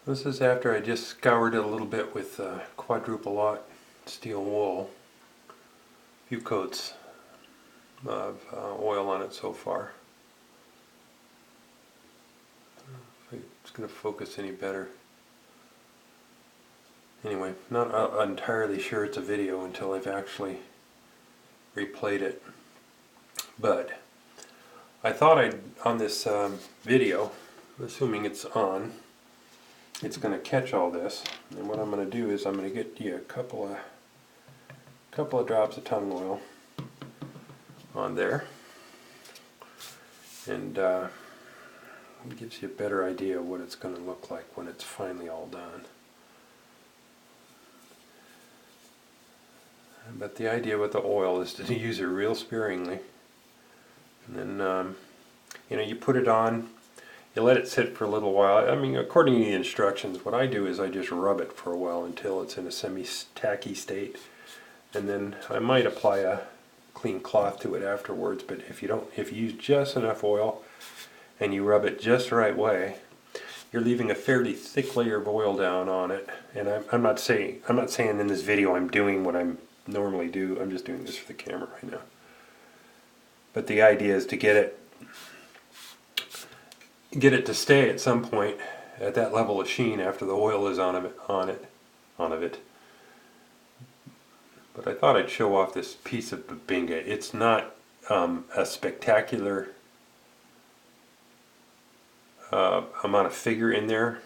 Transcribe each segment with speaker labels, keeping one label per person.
Speaker 1: This is after I just scoured it a little bit with quadruple aught steel wool. A few coats of oil on it so far. If it's going to focus any better. Anyway, not entirely sure it's a video until I've actually replayed it. But I thought on this video, assuming it's on, it's going to catch all this. And what I'm going to do is I'm going to get you a couple of drops of tung oil on there, and it gives you a better idea of what it's going to look like when it's finally all done. But the idea with the oil is to use it real sparingly, and then you put it on, you let it sit for a little while. I mean, according to the instructions, what I do is I just rub it for a while until it's in a semi-tacky state, and then I might apply a clean cloth to it afterwards. But if you use just enough oil and you rub it just the right way, you're leaving a fairly thick layer of oil down on it. And I'm not saying in this video I'm doing what I'm normally do. I'm just doing this for the camera right now. But the idea is to get it to stay at some point at that level of sheen after the oil is on of it. But I thought I'd show off this piece of BeutBubinga. It's not a spectacular amount of figure in there,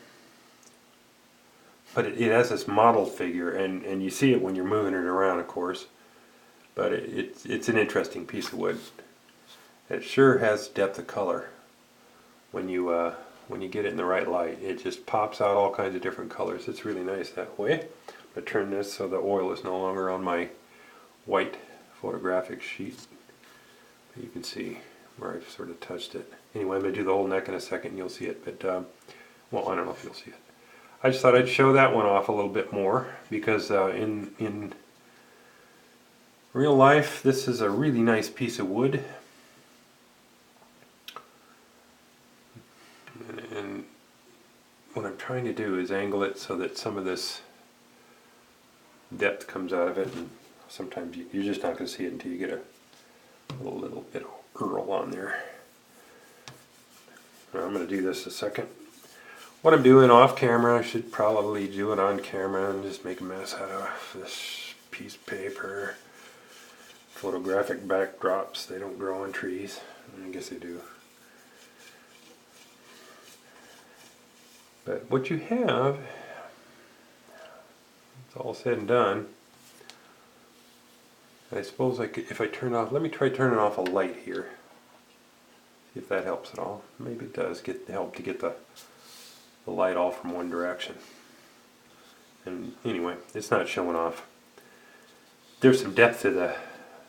Speaker 1: but it has this model figure, and you see it when you're moving it around, of course. But it's an interesting piece of wood. It sure has depth of color when you get it in the right light. It just pops out all kinds of different colors. It's really nice that way. I turn this so the oil is no longer on my white photographic sheet. You can see where I've sort of touched it. Anyway, I'm going to do the whole neck in a second and you'll see it, but well, I don't know if you'll see it. I just thought I'd show that one off a little bit more because in real life this is a really nice piece of wood. And what I'm trying to do is angle it so that some of this depth comes out of it, and sometimes you're just not going to see it until you get a little bit of earl on there. I'm going to do this a second. What I'm doing off camera, I should probably do it on camera and just make a mess out of this piece of paper. Photographic backdrops, they don't grow on trees. I guess they do. But what you have, it's all said and done. I suppose I could, if I turn off, let me try turning off a light here. See if that helps at all. Maybe it does help to get the light all from one direction. And anyway, it's not showing off. There's some depth to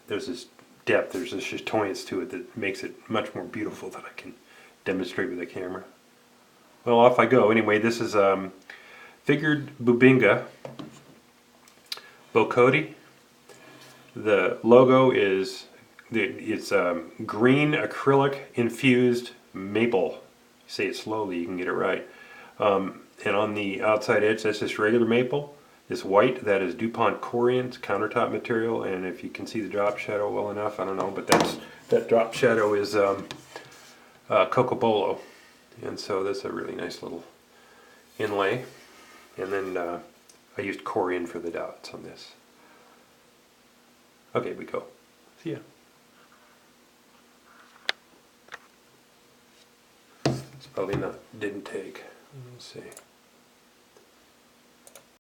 Speaker 1: there's this chatoyance to it that makes it much more beautiful than I can demonstrate with the camera. Well, off I go. Anyway, this is figured BeutBubinga Bocote. The logo is it's green acrylic infused maple. Say it slowly, you can get it right. And on the outside edge, that's just regular maple. This white, that is DuPont Corian, it's countertop material. And if you can see the drop shadow well enough, I don't know, but that drop shadow is Cocobolo. And so that's a really nice little inlay. And then I used Corian for the dots on this. Okay, we go. See ya. It's probably didn't take. Let's see.